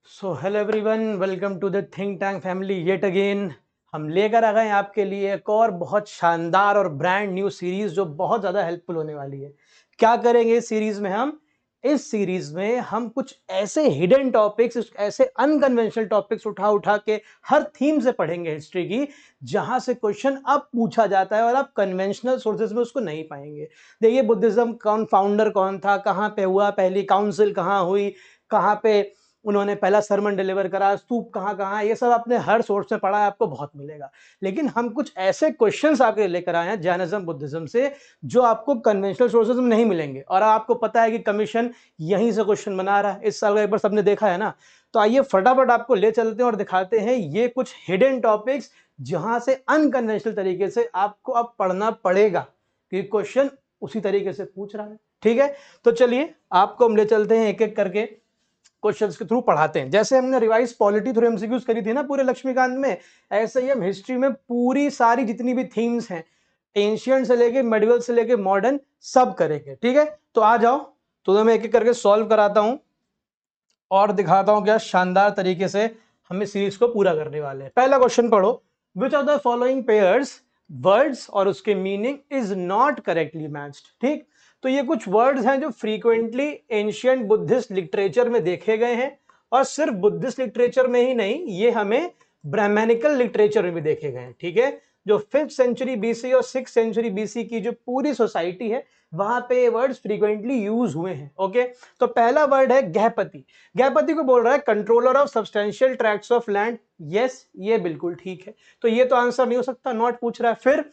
So hello everyone, welcome to the think tank family yet again. हम लेकर आ गए आपके लिए एक और बहुत शानदार और ब्रांड न्यू सीरीज जो बहुत ज़्यादा हेल्पफुल होने वाली है। क्या करेंगे इस सीरीज में? इस सीरीज में हम कुछ ऐसे हिडन टॉपिक्स, ऐसे अनकन्वेंशनल टॉपिक्स उठा उठा के हर थीम से पढ़ेंगे हिस्ट्री की, जहां से क्वेश्चन अब पूछा जाता है और आप कन्वेंशनल सोर्सेज में उसको नहीं पाएंगे। देखिए, बुद्धिज्म कौन फाउंडर कौन था, कहाँ पे हुआ, पहली काउंसिल कहाँ हुई, कहाँ पे उन्होंने पहला सरमन डिलीवर करा, स्तूप कहाँ कहाँ, ये सब आपने हर सोर्स में पढ़ा है, आपको बहुत मिलेगा। लेकिन हम कुछ ऐसे क्वेश्चंस आपके लेकर आए हैं जैनिज्म बुद्धिज्म से, जो आपको कन्वेंशनल सोर्सेज में नहीं मिलेंगे। और आपको पता है कि कमीशन यहीं से क्वेश्चन बना रहा है, इस साल का एक बार सबने देखा है ना। तो आइए फटाफट आपको ले चलते हैं और दिखाते हैं ये कुछ हिडन टॉपिक्स जहां से अनकन्वेंशनल तरीके से आपको अब पढ़ना पड़ेगा, क्योंकि क्वेश्चन उसी तरीके से पूछ रहा है। ठीक है, तो चलिए आपको हम ले चलते हैं एक एक करके क्वेश्चंस के थ्रू पढ़ाते हैं। जैसे हमने रिवाइज पॉलिटी थ्रू एमसीक्यूज करी थी ना पूरे लक्ष्मीकांत में, ऐसे ही हम हिस्ट्री में पूरी सारी जितनी भी थीम्स हैं, एंशियंट से लेके मेडिवल से लेके मॉडर्न, सब करेंगे। ठीक है, तो आ जाओ, तो मैं एक एक करके सॉल्व कराता हूं और दिखाता हूं क्या शानदार तरीके से हम इस सीरीज को पूरा करने वाले हैं। पहला क्वेश्चन पढ़ो। Which of the following pairs words और उसके meaning is not correctly matched. ठीक, तो ये कुछ वर्ड्स हैं जो फ्रीक्वेंटली एंशियंट बुद्धिस्ट लिटरेचर में देखे गए हैं, और सिर्फ बुद्धिस्ट लिटरेचर में ही नहीं, ये हमें ब्राह्मणिकल लिटरेचर में भी देखे गए हैं। ठीक है, जो 5th सेंचुरी बीसी और 6th सेंचुरी बीसी की जो पूरी सोसाइटी है, वहां पे ये वर्ड्स फ्रीक्वेंटली यूज हुए हैं। ओके, तो पहला वर्ड है गहपति। गहपति को बोल रहा है controller of substantial tracts of land. Yes, ये बिल्कुल ठीक है, तो ये तो आंसर नहीं हो सकता, नॉट पूछ रहा है। फिर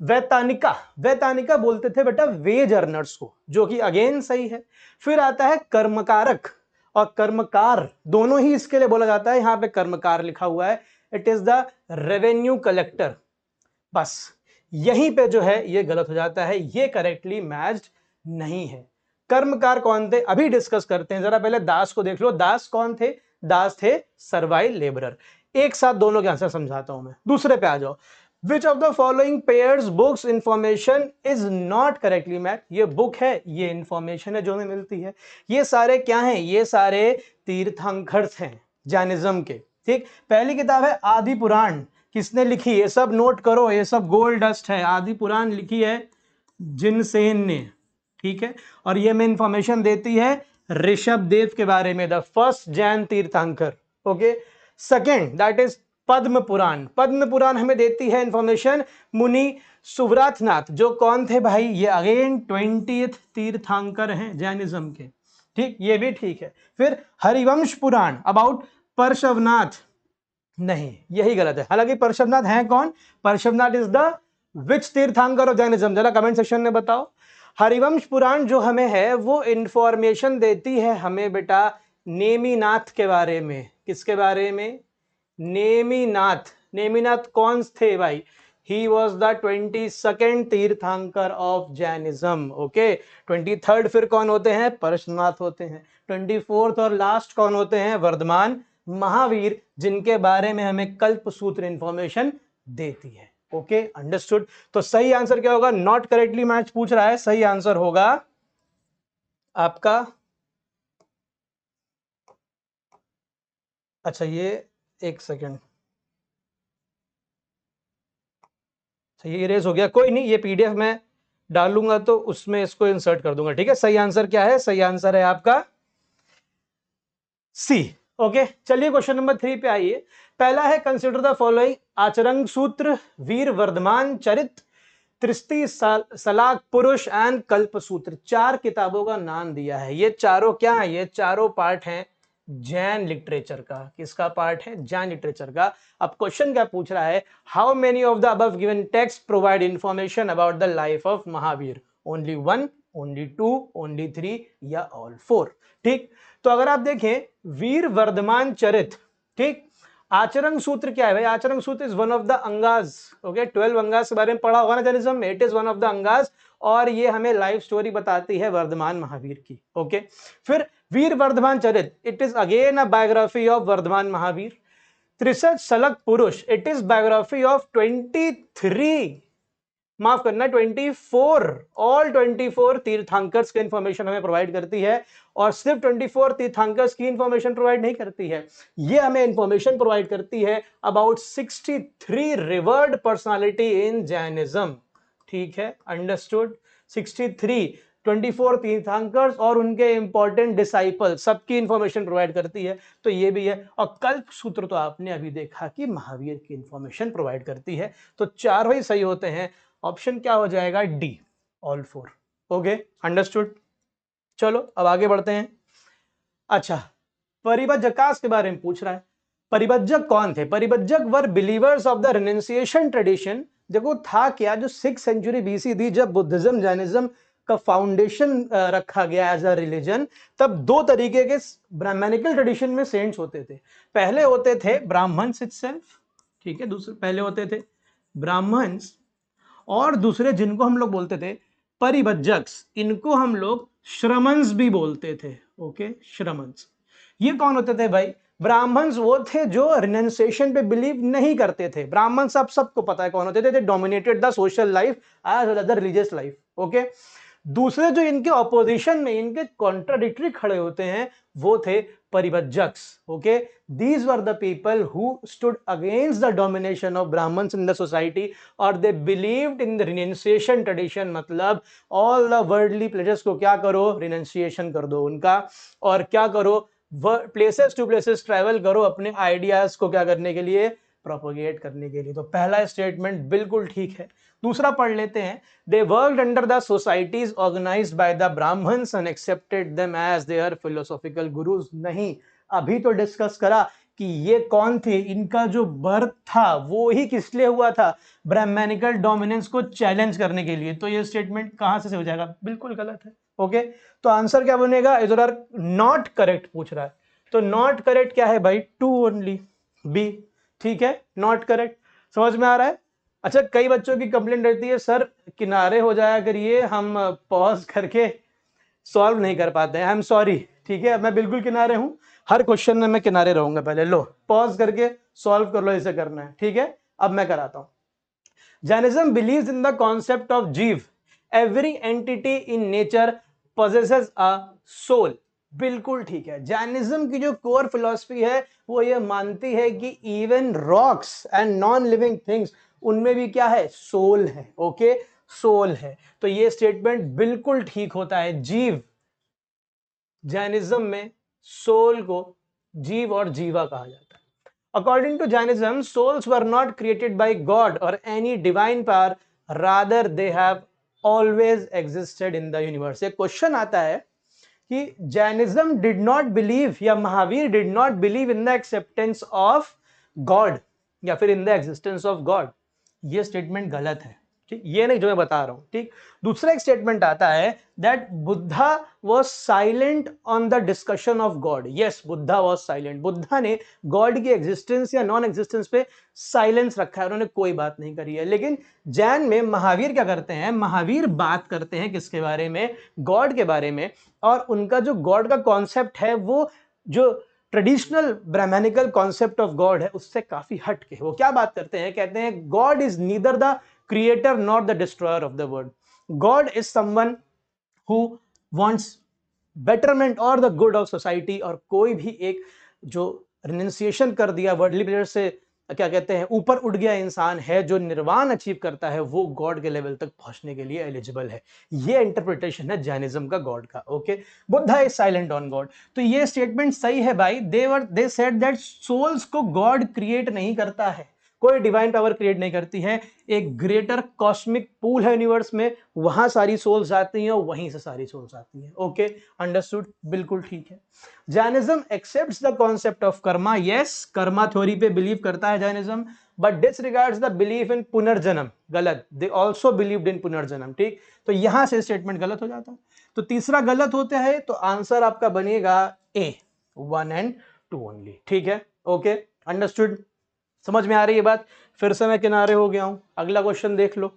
वैतानिका, वैतानिका बोलते थे बेटा वेज अर्नर्स को, जो कि अगेन सही है। फिर आता है कर्मकारक और कर्मकार, दोनों ही इसके लिए बोला जाता है, यहां पे कर्मकार लिखा हुआ है, it is the revenue collector. बस यहीं पे जो है ये गलत हो जाता है, ये करेक्टली मैच्ड नहीं है। कर्मकार कौन थे अभी डिस्कस करते हैं, जरा पहले दास को देख लो। दास कौन थे? दास थे सर्वाइल लेबरर। एक साथ दोनों के आंसर समझाता हूं मैं। दूसरे पे आ जाओ। Which of the following pairs books information is not correctly match. ये बुक है, ये इंफॉर्मेशन है जो हमें मिलती है। ये सारे क्या हैं? ये सारे तीर्थंकर्स हैं जैनिज्म के। ठीक, पहली किताब है आदि पुराण। किसने लिखी? ये सब नोट करो, ये सब गोल्ड डस्ट है। आदि पुराण लिखी है जिनसेन ने। ठीक है, और ये में इंफॉर्मेशन देती है ऋषभ देव के बारे में, द फर्स्ट जैन तीर्थंकर। Okay, second that is Padma Purana. Padma Purana हमें देती है इंफॉर्मेशन मुनि सुव्रतनाथ, जो कौन थे भाई? ये अगेन 20th तीर्थंकर हैं जैनिज्म के। ठीक, ये भी ठीक है। फिर हरिवंश पुराण अबाउट पार्श्वनाथ, नहीं, यही गलत है। हालांकि पार्श्वनाथ हैं कौन? पार्श्वनाथ इज द विच तीर्थंकर ऑफ जैनिज्म? जरा कमेंट सेक्शन में बताओ। हरिवंश पुराण जो हमें है वो इंफॉर्मेशन देती है हमें बेटा नेमिनाथ के बारे में। किसके बारे में? नेमिनाथ। नेमिनाथ कौन थे भाई? ही वॉज द 22nd तीर्थंकर ऑफ जैनिज्म। ओके, 23rd फिर कौन होते हैं? पार्श्वनाथ होते हैं। 24th और लास्ट कौन होते हैं? वर्धमान महावीर, जिनके बारे में हमें कल्पसूत्र इंफॉर्मेशन देती है। Okay, understood. तो सही आंसर क्या होगा? नॉट करेक्टली मैच पूछ रहा है, सही आंसर होगा आपका, अच्छा ये एक सेकेंड, ये इरेज हो गया, कोई नहीं, ये पीडीएफ में डालूंगा तो उसमें इसको इंसर्ट कर दूंगा। ठीक है, सही आंसर क्या है? सही आंसर है आपका सी। ओके, चलिए क्वेश्चन नंबर 3 पे आइए। पहला है कंसिडर द फॉलोइंग आचरण सूत्र, वीर वर्धमान चरित, त्रिस्ती सलाक पुरुष एंड कल्प सूत्र। 4 किताबों का नाम दिया है। ये चारों क्या है? ये चारों पार्ट हैं जैन लिटरेचर का। किसका पार्ट है? जैन लिटरेचर का। अब क्वेश्चन क्या पूछ रहा है? How many of the above given text provide information about the life of Mahavir? Only 1, only 2, only 3 या ऑल 4? ठीक, तो अगर आप देखें वीर वर्धमान चरित, ठीक, आचरण सूत्र क्या है भाई? आचरण सूत्र is one of the angas. Okay, 12 angas के बारे में पढ़ा होगा ना जैनिज्म में, it is one of the angas, और ये हमें लाइफ स्टोरी बताती है वर्धमान महावीर की। ओके, फिर Veer Vardhaman Charit, it is again a biography of Vardhaman Mahavir. Trishat Salak Purush, it is biography of 23 माफ करना 24, ऑल 24 तीर्थंकर्स की इंफॉर्मेशन हमें प्रोवाइड करती है, और सिर्फ 24 तीर्थंकर्स की इंफॉर्मेशन प्रोवाइड नहीं करती है, ये हमें इंफॉर्मेशन प्रोवाइड करती है about 63 revered personality in Jainism. ठीक है, अंडरस्टूड। 63, 24 तीर्थंकर्स और उनके इंपॉर्टेंट डिसाइपल, सबकी इंफॉर्मेशन प्रोवाइड करती है। तो ये भी है, और कल्प सूत्र तो आपने अभी देखा कि महावीर की इंफॉर्मेशन प्रोवाइड करती है। तो चारों ही सही होते हैं। ऑप्शन क्या हो जाएगा? D, all 4। Okay, understood. चलो अब आगे बढ़ते हैं। अच्छा, परिवज्जकास के बारे में पूछ रहा है। परिवज्जक कौन थे? Parivajjak were believers of the renunciation tradition. देखो था क्या, जो 6th सेंचुरी बीसी थी, जब बुद्धिज्म जैनिज्म का फाउंडेशन रखा गया एज अ रिलीजन, तब दो तरीके के ब्राह्मणिकल ट्रेडिशन में सेंट्स होते थे। पहले होते थे ब्राह्मण्स इटसेल्फ, ठीक है, दूसरे पहले होते थे ब्राह्मण्स, और दूसरे जिनको हम लोग बोलते थे परिवज्जक्स, इनको हम लोग श्रमन्स भी बोलते थे। ओके, श्रमन्स ये कौन होते थे भाई? ब्राह्मण्स वो थे जो रिनंसिएशन पे बिलीव नहीं करते थे। ब्राह्मण्स आप सबको पता है कौन होते थे, dominated the social life as well as the religious life. Okay, दूसरे जो इनके ऑपोजिशन में, इनके कॉन्ट्राडिक्टरी खड़े होते हैं, वो थे परिवज्जक्स। Okay, these were the people who stood against the domination of Brahmins in the society, और they believed in the renunciation tradition। मतलब all the worldly pleasures को क्या करो? renunciation कर दो उनका, और क्या करो? प्लेसेस टू प्लेसेस ट्रैवल करो अपने आइडियाज को क्या करने के लिए? प्रोपोगेट करने के लिए। तो पहला स्टेटमेंट बिल्कुल ठीक है। दूसरा पढ़ लेते हैं। They worked under the societies organised by the Brahmins and accepted them as their philosophical gurus. नहीं, अभी तो डिस्कस करा कि ये कौन थे, इनका जो बर्थ था वो ही किस लिए हुआ था? ब्राह्मणिकल डोमिनेंस को चैलेंज करने के लिए। तो ये स्टेटमेंट कहां से हो जाएगा? बिल्कुल गलत है। ओके, तो आंसर क्या बनेगा? इधर आर नॉट करेक्ट पूछ रहा है, तो नॉट करेक्ट क्या है भाई? 2 ओनली, बी। ठीक है, नॉट करेक्ट। समझ में आ रहा है? अच्छा, कई बच्चों की कंप्लेंट रहती है, सर किनारे हो जाया करिए, हम पॉज करके सॉल्व नहीं कर पाते हैं। आई एम सॉरी, ठीक है, मैं बिल्कुल किनारे हूं, हर क्वेश्चन में मैं किनारे रहूंगा। पहले लो पॉज करके सॉल्व कर लो, इसे करना है। ठीक है, अब मैं कराता हूं। Jainism believes in the concept of jiva. Every entity in nature possesses a soul। बिल्कुल ठीक है। जैनिज्म की जो कोर फिलॉसफी है वो ये मानती है कि even rocks and non living things, उनमें भी क्या है? सोल है। ओके, सोल है। तो ये स्टेटमेंट बिल्कुल ठीक होता है। जीव, जैनिज्म में सोल को जीव और जीवा कहा जाता है। According to Jainism, souls were not created by God or any divine power, rather they have always existed in the universe। एक क्वेश्चन आता है कि जैनिज्म डिड नॉट बिलीव, या Mahavir did not believe in the acceptance of God, या फिर in the existence of God. ये statement गलत है। ठीक, ये नहीं जो मैं बता रहा हूं। ठीक, दूसरा एक स्टेटमेंट आता है that Buddha was silent on the discussion of God. Yes, Buddha was silent. Buddha ने गॉड की एग्जिस्टेंस या नॉन एग्जिस्टेंस पे साइलेंस रखा है, उन्होंने कोई बात नहीं करी है। लेकिन जैन में महावीर क्या करते हैं? महावीर बात करते हैं किसके बारे में? गॉड के बारे में। और उनका जो गॉड का कॉन्सेप्ट है, वो जो traditional Brahmanical concept of God है, उससे काफी हट के वो क्या बात करते हैं? कहते हैं God is neither the creator not the destroyer of the world. God is someone who wants betterment और द गुड ऑफ सोसाइटी। और कोई भी एक जो रिनंसिएशन कर दिया, वर्ल्डली प्लेजर से क्या कहते हैं, ऊपर उठ गया इंसान है, जो निर्वाण अचीव करता है, वो गॉड के लेवल तक पहुंचने के लिए एलिजिबल है। ये इंटरप्रिटेशन है जैनिज्म का गॉड का। Okay, Buddha is silent on God. तो ये स्टेटमेंट सही है भाई। दे सेड दैट सोल्स को गॉड क्रिएट नहीं करता है, कोई डिवाइन पावर क्रिएट नहीं करती है। एक ग्रेटर कॉस्मिक पूल है यूनिवर्स में, वहां सारी सोल्स आती हैं और वहीं से सारी सोल्स आती हैं। ओके, अंडरस्टूड, बिल्कुल ठीक है। Jainism accepts the concept of Karma. Yes, Karma theory पे बिलीव करता है Jainism, but डिसरिगार्ड्स the belief in पुनर्जन्म। गलत, दे ऑल्सो बिलीव्ड इन पुनर्जन्म। ठीक, तो यहां से स्टेटमेंट गलत हो जाता है। तो तीसरा गलत होता है, तो आंसर आपका बनेगा ए, 1 and 2 ओनली। ठीक है, ओके, अंडरस्टूड, समझ में आ रही है बात? फिर से मैं किनारे हो गया हूं। अगला क्वेश्चन देख लो।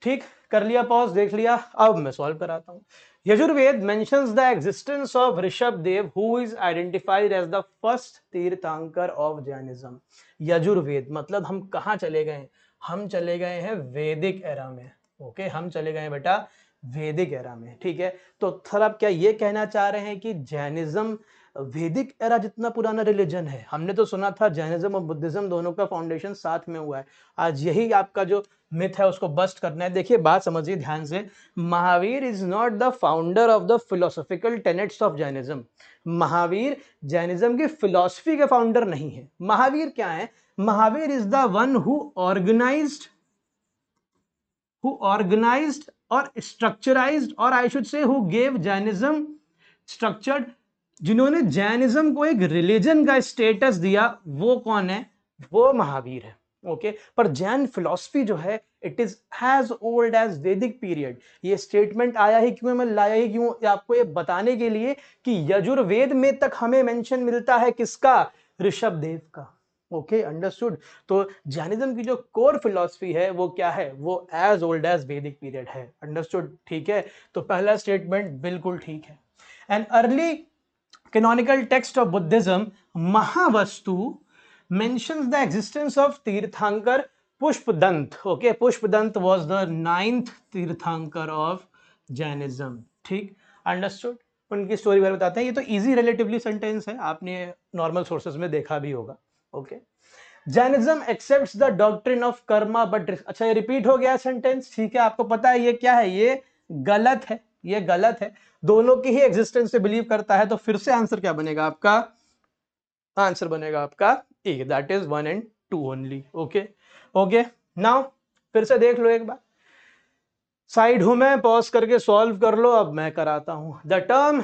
ठीक, कर लिया पॉज, देख लिया। अब मैं सॉल्व कराता हूं। Yajurveda mentions the existence of Rishabhdev, who is identified as the first tirthankara of Jainism. Yajurveda मतलब हम कहां चले गए? हम चले गए हैं वैदिक एरा में। ओके, हम चले गए हैं बेटा वैदिक एरा में। ठीक है, तो सर आप क्या ये कहना चाह रहे हैं कि जैनिज्म वैदिक एरा जितना पुराना रिलीजन है? हमने तो सुना था जैनिज्म और बुद्धिज्म दोनों का फाउंडेशन साथ में हुआ है। आज यही आपका जो मिथ है उसको बस्ट करना है। देखिए बात समझिए ध्यान से, Mahavir is not the founder of the philosophical tenets of Jainism. Mahavir Jainism की फिलॉसफी के फाउंडर नहीं है। महावीर क्या है? Mahavir is the one who organized और स्ट्रक्चराइज्ड, और I should say who gave Jainism structured. जिन्होंने जैनिज्म को एक रिलीजन का स्टेटस दिया, वो कौन है? वो महावीर है। ओके, पर जैन फिलॉसफी जो है it is as old as Vedic period. ये स्टेटमेंट आया ही क्यों, मैं लाया ही क्यों, आपको ये बताने के लिए कि यजुर्वेद में तक हमें मेंशन मिलता है किसका? ऋषभदेव का। Okay, understood. तो जैनिज्म की जो कोर फिलॉसफी है वो क्या है? वो as old as Vedic period है। अंडरस्टूड, ठीक है। तो पहला स्टेटमेंट बिल्कुल ठीक है। An early canonical text of Buddhism, Mahavastu, mentions the existence of Tirthankar Pushpadant. Okay, Pushpadant was the 9th Tirthankar of Jainism. ठीक, अंडरस्टूड। उनकी स्टोरी बारे बताते हैं। ये तो इजी रिलेटिवली सेंटेंस है, आपने नॉर्मल सोर्सेज में देखा भी होगा। Okay, Jainism accepts the doctrine of Karma but, अच्छा ये रिपीट हो गया सेंटेंस, ठीक है। आपको पता है ये क्या है? ये गलत है, ये गलत है। दोनों की ही एग्जिस्टेंस से बिलीव करता है, तो फिर से आंसर क्या बनेगा आपका? आंसर बनेगा आपका A, that is 1 and 2 only. Okay okay, now फिर से देख लो एक बार, साइड हूं मैं, पॉज करके सॉल्व कर लो। अब मैं कराता हूं। द टर्म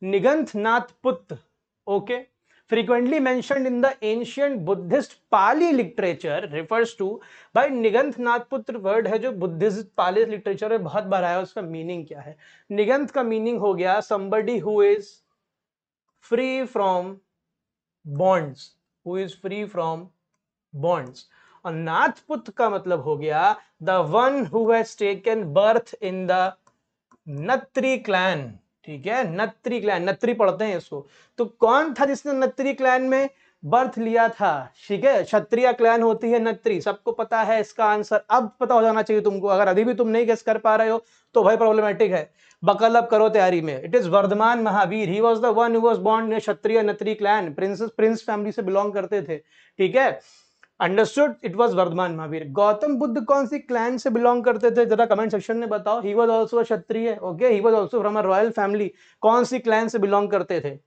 निगंथनाथ पुत्र, okay, frequently mentioned in the ancient Buddhist Pali literature refers to, भाई निगंथनाथ पुत्र वर्ड है जो बुद्धिस्ट पाली लिटरेचर में बहुत बार आया, उसका मीनिंग क्या है? निगंथ का मीनिंग हो गया somebody who is free from bonds, who is free from bonds। और नाथ पुत्र का मतलब हो गया the one who has taken birth in the Natri clan. ठीक है, नत्री क्लैन, नत्री पढ़ते हैं इसको। तो कौन था जिसने नत्री क्लैन में बर्थ लिया था? ठीक है, क्षत्रिय क्लैन होती है नत्री, सबको पता है। इसका आंसर अब पता हो जाना चाहिए तुमको। अगर अभी भी तुम नहीं गेस कर पा रहे हो तो भाई प्रॉब्लमेटिक है, बकल अप करो तैयारी में। It is Vardhaman Mahavir. He was the one who was born in Kshatriya Natri clan, prince family से बिलोंग करते थे। ठीक है, understood, it was Vardhaman Mahavir. Gautam Buddha कौन सी क्लैन से बिलोंग करते थे? जरा कमेंट सेक्शन में बताओ। He was also a Kshatriya. Okay, he was also from a royal family. कौन सी क्लैन से बिलोंग करते थे?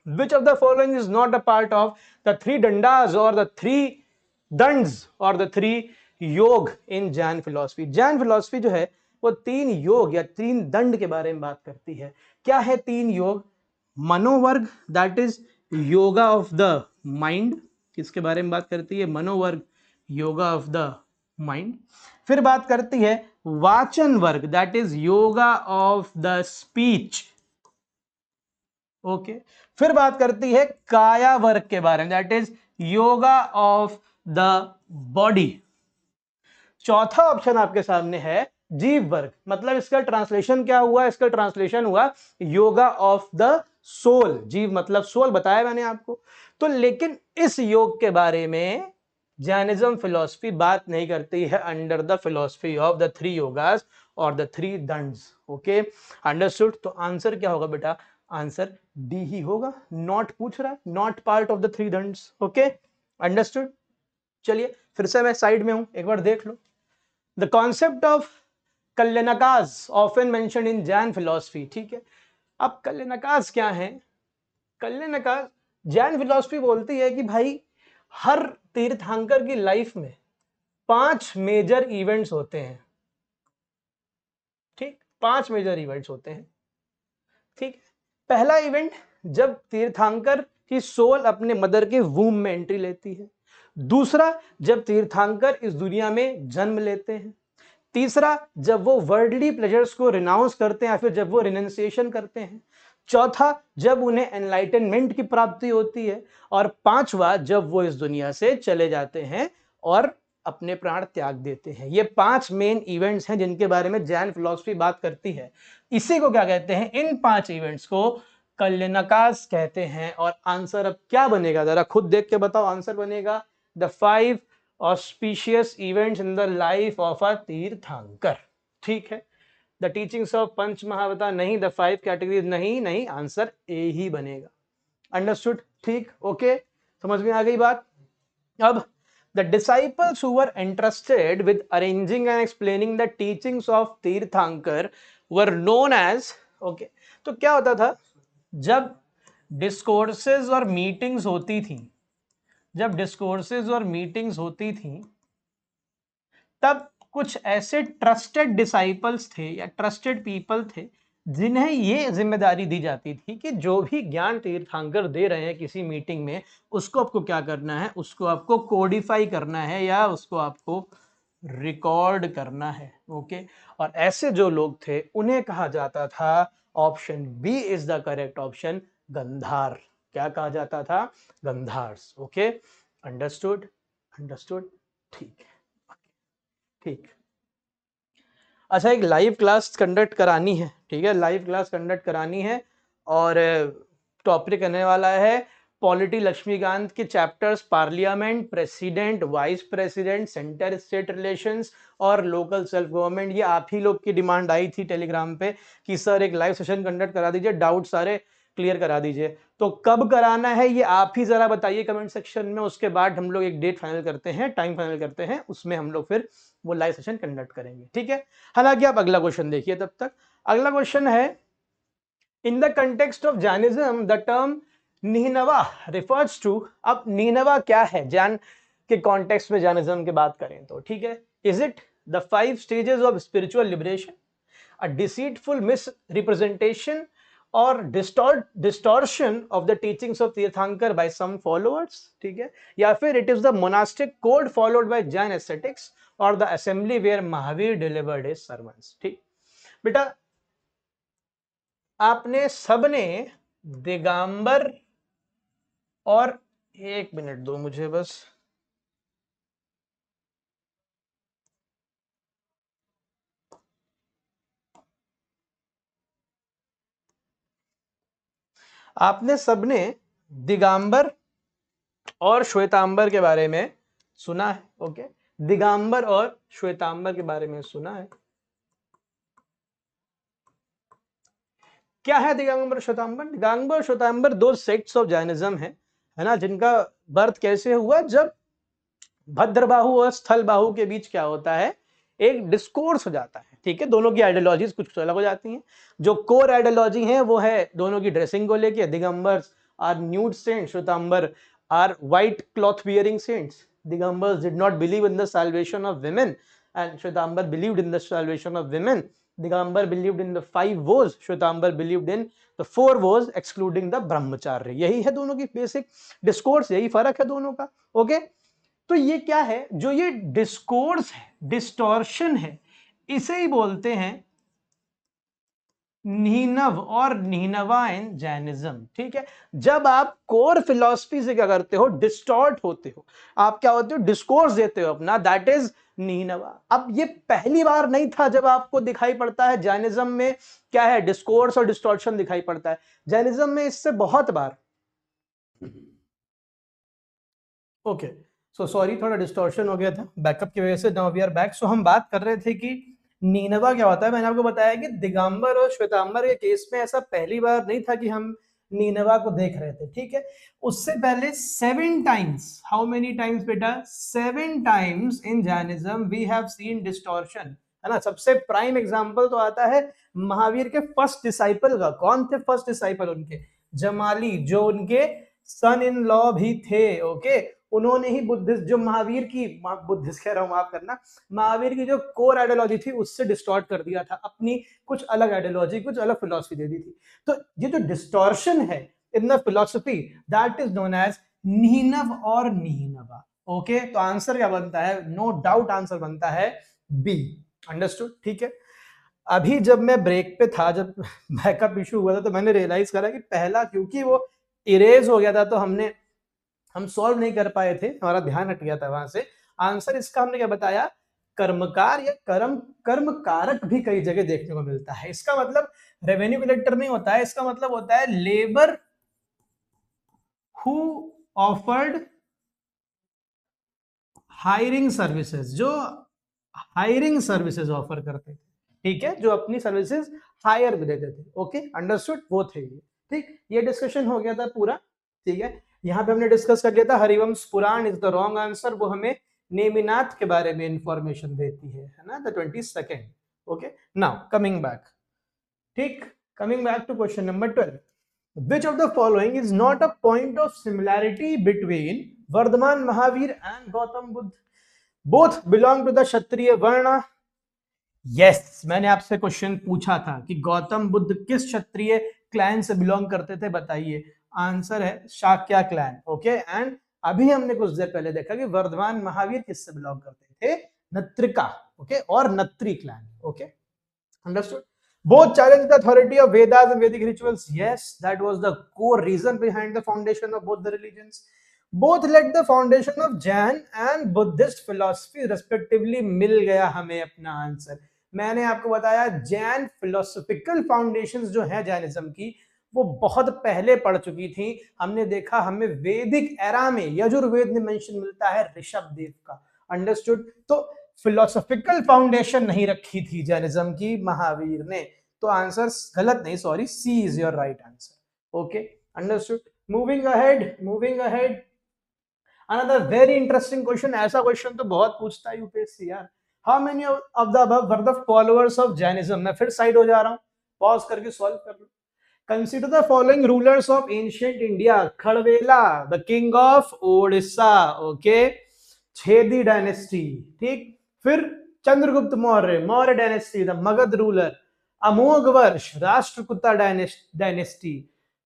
Which of the following is not a part of the 3 Dundas और द 3 दंड्स और द 3 योग इन जैन फिलॉसफी? जैन फिलॉसफी जो है वो 3 योग या 3 दंड के बारे में बात करती है। क्या है 3 योग? मनोवर्ग, that is yoga of the mind. किसके बारे में बात करती है? मनोवर्ग, योगा ऑफ द माइंड। फिर बात करती है वाचन वर्ग, that is yoga of the speech. Okay, फिर बात करती है काया वर्ग के बारे में, that is yoga of the body. चौथा ऑप्शन आपके सामने है जीव वर्ग, मतलब इसका ट्रांसलेशन क्या हुआ? इसका ट्रांसलेशन हुआ योगा ऑफ द सोल। जीव मतलब सोल, बताया मैंने आपको। तो लेकिन इस योग के बारे में जैनिज्म फिलॉसफी बात नहीं करती है under the philosophy of the 3 yogas और द 3 दंड्स। Okay, understood. तो आंसर क्या होगा बेटा? आंसर डी ही होगा। नॉट पूछ रहा है, not part of the 3 dandas. Okay, understood. चलिए फिर से मैं साइड में हूं, एक बार देख लो। The concept of kalyanakas often mentioned in Jain philosophy. ठीक है, अब कल्यनकाज क्या है? कल्यनकाज जैन फिलॉसफी बोलती है कि भाई हर तीर्थंकर की लाइफ में 5 मेजर इवेंट्स होते हैं। ठीक, 5 मेजर इवेंट्स होते हैं। ठीक, पहला इवेंट जब तीर्थंकर की सोल अपने मदर के वूम में एंट्री लेती है। दूसरा, जब तीर्थंकर इस दुनिया में जन्म लेते हैं। तीसरा, जब वो वर्ल्डली प्लेजर्स को रिनाउंस करते हैं या फिर जब वो रिनाउंसिएशन करते हैं। चौथा, जब उन्हें एनलाइटनमेंट की प्राप्ति होती है। और पांचवा, जब वो इस दुनिया से चले जाते हैं और अपने प्राण त्याग देते हैं। ये 5 मेन इवेंट्स हैं जिनके बारे में जैन फिलॉसफी बात करती है। इसी को क्या कहते हैं? इन 5 इवेंट्स को कल्यनकाज कहते हैं। और आंसर अब क्या बनेगा? जरा खुद देख के बताओ। आंसर बनेगा the 5 auspicious events in the life of a तीर्थंकर। ठीक है, द टीचिंग्स ऑफ पंच महावता नहीं, द 5 कैटेगरीज नहीं, नहीं, आंसर ए ही बनेगा। अंडरस्टूड? ठीक, ओके, समझ में आ गई बात। अब the disciples who were entrusted with arranging and explaining the teachings of Tirthankar were known as, okay, तो क्या होता था जब डिस्कोर्सेज और मीटिंग्स होती थी, जब डिस्कोर्सेज और मीटिंग्स होती थी तब कुछ ऐसे ट्रस्टेड डिसाइपल्स थे या ट्रस्टेड पीपल थे जिन्हें ये जिम्मेदारी दी जाती थी कि जो भी ज्ञान तीर्थंकर दे रहे हैं किसी मीटिंग में, उसको आपको क्या करना है, उसको आपको कोडिफाई करना है या उसको आपको रिकॉर्ड करना है। ओके, और ऐसे जो लोग थे उन्हें कहा जाता था, option B is the correct option, Gandhara. क्या कहा जाता था? गंधार्स। Okay, understood? अंडरस्टूड, ठीक है, ठीक। अच्छा, एक लाइव क्लास कंडक्ट करानी है, ठीक है, लाइव क्लास कंडक्ट करानी है और टॉपिक करने वाला है पॉलिटी लक्ष्मीकांत के chapters parliament, president, vice president, centre state relations और लोकल सेल्फ गवर्नमेंट। ये आप ही लोग की डिमांड आई थी टेलीग्राम पे कि सर एक लाइव सेशन कंडक्ट करा दीजिए, डाउट सारे क्लियर करा दीजिए। तो कब कराना है ये आप ही जरा बताइए कमेंट सेक्शन में, उसके बाद हम लोग एक डेट फाइनल करते हैं, टाइम फाइनल करते हैं, उसमें हम लोग फिर वो लाइव सेशन कंडक्ट करेंगे। ठीक है, हालांकि आप अगला क्वेश्चन देखिए तब तक। अगला क्वेश्चन है, in the context of Jainism the term ninva refers to. अब नीनवा क्या है जैन के कॉन्टेक्स्ट में जैनिज्म की बात करें तो, ठीक है, is it the 5 stages of spiritual liberation, a deceitful misrepresentation or distortion of the teachings of Tirthankar by some followers, ठीक है, या फिर it is the monastic code followed by Jain ascetics or the assembly where Mahavir delivered his sermons। ठीक बेटा, आपने सबने दिगंबर और, एक मिनट दो मुझे बस, आपने सबने दिगंबर और श्वेतांबर के बारे में सुना है। ओके, दिगंबर और श्वेतांबर के बारे में सुना है। क्या है Digambar Shvetambar? Digambar Shvetambar 2 sects of Jainism है ना, जिनका बर्थ कैसे हुआ, जब भद्रबाहु और स्थलबाहु के बीच क्या होता है, एक डिस्कोर्स हो जाता है। ठीक है, दोनों की आइडियोलॉजीज कुछ अलग हो जाती हैं। जो कोर आइडियोलॉजी है वो है दोनों की ड्रेसिंग को लेके, Digambar are nude saints, Shvetambar are white cloth wearing saints. Digambars did not believe in the salvation of women and Shwetambar believed in the salvation of women. Digambar believed in the 5 vows, Shwetambar believed in the 4 vows excluding the brahmacharya। यही है दोनों की basic discourse, यही फर्क है दोनों का। Okay, तो ये क्या है, जो ये डिस्कोर्स है, डिस्टॉर्शन है, इसे ही बोलते हैं नीनव और नीनवा इन जैनिज्म। ठीक है, जब आप कोर फिलॉसफी से क्या करते हो, डिस्टॉर्ट होते हो, आप क्या होते हो, डिस्कोर्स देते हो अपना, दैट इज नीनवा। अब ये पहली बार नहीं था जब आपको दिखाई पड़ता है जैनिज्म में क्या है, डिस्कोर्स और डिस्टॉर्शन दिखाई पड़ता है जैनिज्म में, इससे बहुत बार। ओके, सो सॉरी, थोड़ा डिस्टॉर्शन हो गया था बैकअप की वजह से। Now we are back. So हम बात कर रहे थे कि नीनवा क्या होता है। मैंने आपको बताया कि दिगंबर और श्वेतांबर के केस में ऐसा पहली बार नहीं था कि हम नीनवा को देख रहे थे। ठीक है, उससे पहले 7 टाइम्स, हाउ मेनी टाइम्स बेटा, 7 times in Jainism we have seen distortion, है ना। सबसे प्राइम एग्जांपल तो आता है महावीर के फर्स्ट डिसाइपल का। कौन थे फर्स्ट डिसाइपल उनके? जमाली, जो उनके सन इन लॉ भी थे। ओके, उन्होंने ही बुद्धिस्ट, जो महावीर की, बुद्धिस्ट कह रहा हूं, माफ करना, महावीर की जो कोर आइडियोलॉजी थी उससे डिस्टॉर्ट कर दिया था, अपनी कुछ अलग आइडियोलॉजी, कुछ अलग फिलॉसफी दे दी थी। तो ये जो डिस्टॉर्शन है in the philosophy, that is known as ninva और नीनवा। ओके, तो आंसर क्या बनता है? नो डाउट आंसर बनता है बी। अंडरस्टूड? ठीक है, अभी जब मैं ब्रेक पे था, जब बैकअप इशू हुआ था, तो मैंने रियलाइज करा कि पहला, क्योंकि वो इरेज हो गया था, तो हम सॉल्व नहीं कर पाए थे, हमारा ध्यान हट गया था वहां से। आंसर इसका हमने क्या बताया, कर्मकार या कर्म कारक भी कई जगह देखने को मिलता है। इसका मतलब रेवेन्यू कलेक्टर नहीं होता है, इसका मतलब होता है labour who offered hiring services, जो हायरिंग सर्विसेज ऑफर करते थे, ठीक है, जो अपनी सर्विसेज हायर भी देते थे। ओके, अंडरस्टूड, वो थे ये। ठीक, ये डिस्कशन हो गया था पूरा। ठीक है, यहाँ पे हमने डिस्कस कर लिया था हरिवंश पुराण इज द रॉन्ग आंसर, वो हमें नेमिनाथ के बारे में इंफॉर्मेशन देती है ना, the 22nd। Okay, now coming back, ठीक, coming back to question number 12, which of the following is not a point of similarity between Vardhaman Mahavir and Gautam Buddha? Both belong to the Kshatriya Varna. Yes, मैंने आपसे question पूछा था कि गौतम बुद्ध किस क्षत्रिय clan से belong करते थे, बताइए। आंसर है शाक्या क्लैन। ओके, एंड अभी हमने कुछ देर पहले देखा कि वर्धमान महावीर किससे बिलोंग करते थे, नत्रिका, ओके, और Natri clan. Okay, understood. Both challenge the authority of Vedas and Vedic rituals. Yes, that was the core reason behind the foundation of both the religions. Both led the foundation of Jain and Buddhist philosophy respectively. मिल गया हमें अपना answer. मैंने आपको बताया Jain philosophical foundations जो है Jainism की, वो बहुत पहले पढ़ चुकी थी। हमने देखा हमें वैदिक एरा में यजुर्वेद में मेंशन मिलता है ऋषभ देव का। अंडरस्टूड। तो फिलोसॉफिकल फाउंडेशन नहीं रखी थी जैनिज्म की महावीर ने, तो आंसर गलत नहीं, sorry, C is your right answer. Okay, understood. Moving ahead, another very interesting question. ऐसा क्वेश्चन तो बहुत पूछता है यूपीएससी यार। How many of the above were the followers of Jainism? मैं फिर साइड हो जा रहा हूं, पॉज करके सॉल्व कर लो। Consider the following rulers of ancient India. Kharavela, the king of Odisha, okay, Chedi dynasty, ठीक। फिर Chandragupta Maurya, Maurya dynasty, the Magadha ruler. Amoghavarsha, Rashtrakuta dynasty.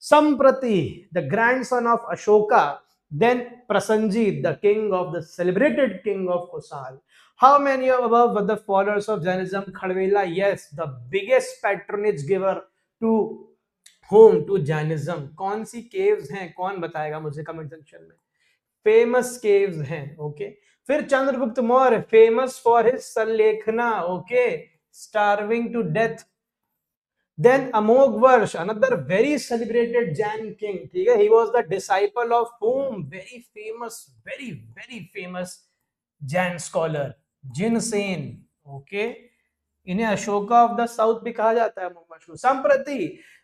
Samprati, the grandson of Ashoka. Then Prasenjit, the king of the celebrated king of Kosal. How many of above were the followers of Jainism? Khadvela, yes, the biggest patronage giver to whom? To Jainism. कौन सी caves हैं, कौन बताएगा मुझे comment section में? Famous caves हैं। Okay, फिर Chandragupta Maurya, famous for his sallekhana, okay, starving to death. Then Amogvarsh, another very celebrated Jain king, ठीक है, he was the disciple of whom? Very famous Jain scholar Jinsen, okay, इन्हें Ashoka of the south भी कहा जाता है। अमोघवर्ष। संप्रति,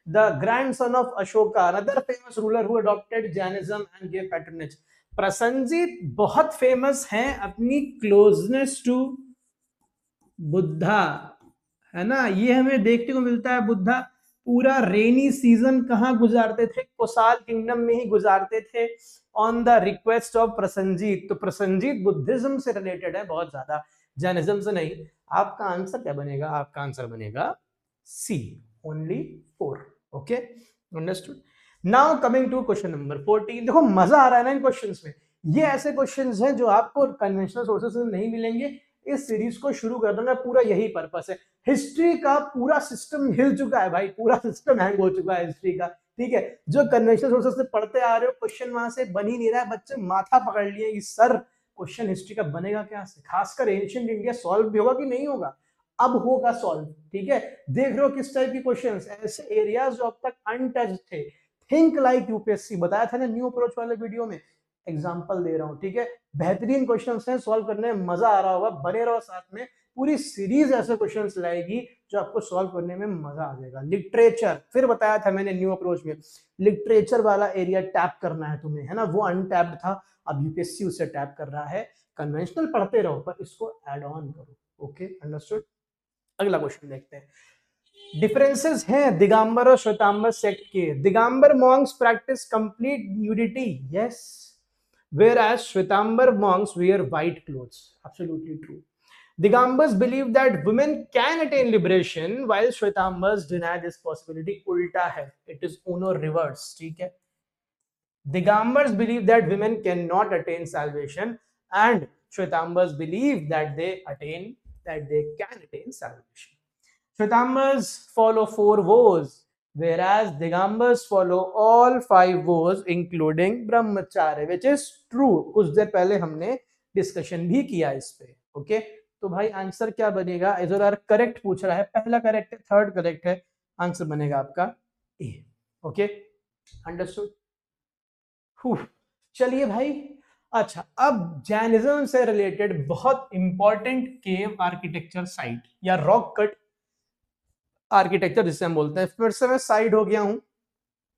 the grandson of Ashoka, another famous ruler who adopted Jainism and gave patronage. Prasannajit बहुत famous हैं अपनी क्लोजनेस टू बुद्धा, है ना, ये हमें देखने को मिलता है। बुद्धा पूरा रेनी सीजन कहाँ गुजारते थे? कोसाल किंगडम में ही गुजारते थे, on the request of Prasannajit. तो प्रसन्नजीत बुद्धिज्म से रिलेटेड है बहुत ज्यादा, जैनिज्म से नहीं। आपका आंसर क्या बनेगा? आपका आंसर बनेगा C, only 4। Okay, understood. Now coming to question number 14। देखो मजा आ रहा है ना इन क्वेश्चंस में। ये ऐसे क्वेश्चंस हैं जो आपको कन्वेंशनल सोर्सेस से नहीं मिलेंगे। इस सीरीज को शुरू करने का पूरा यही पर्पस है। हिस्ट्री का पूरा सिस्टम हिल चुका है भाई, पूरा सिस्टम हैंग हो चुका है हिस्ट्री का, ठीक है। जो कन्वेंशनल सोर्सेस से पढ़ते आ रहे हो, क्वेश्चन वहां से बन ही नहीं रहा है। बच्चे माथा पकड़ लिए कि सर क्वेश्चन हिस्ट्री का बनेगा क्या से, खासकर एंशिएंट इंडिया सॉल्व भी होगा कि नहीं होगा? अब होगा सॉल्व, ठीक है। देख रहे हो किस टाइप की क्वेश्चंस, ऐसे एरियाज जो अब तक अनटच्ड थे। थिंक लाइक यूपीएससी, बताया था ना न्यू अप्रोच वाले वीडियो में, एग्जांपल दे रहा हूं, ठीक है। बेहतरीन क्वेश्चंस हैं, सॉल्व करने में मजा आ रहा होगा, बने रहो साथ में। पूरी सीरीज ऐसे क्वेश्चंस लाएगी जो आपको सॉल्व करने में मजा आ जाएगा। लिटरेचर, फिर बताया था मैंने न्यू अप्रोच में, लिटरेचर वाला एरिया टैप करना है तुम्हें, है ना, वो अनटैप्ड था, अब यूपीएससी उसे टैप कर रहा है। कन्वेंशनल पढ़ते रहो पर इसको ऐड ऑन करो। Okay, understood. अगला क्वेश्चन देखते हैं। डिफरेंसेस हैं दिगंबर और श्वेतांबर सेक्ट के। Digambar Monks practice complete nudity, yes, whereas Shwetambar monks wear white clothes. Absolutely true. Digambars believe that women can attain liberation, while Shwetambars deny this possibility. उल्टा है, it is uno reverse, ठीक है। Digambars believe that women cannot attain salvation, and Shwetambars believe that they can attain salvation. Shwetambars follow 4 vows, whereas Digambars follow all 5 vows including ब्रह्मचार्य, which is true. कुछ देर पहले हमने discussion भी किया इस पे। Okay, तो भाई आंसर क्या बनेगा? इधर करेक्ट पूछ रहा है, पहला करेक्ट है, थर्ड करेक्ट है, आंसर बनेगा आपका ए। Okay, understood. चलिए भाई, अच्छा, अब जैनिज्म से रिलेटेड बहुत इंपॉर्टेंट केव आर्किटेक्चर साइट या रॉक कट आर्किटेक्चर जिसे हम बोलते हैं, फिर से मैं साइड हो गया हूं,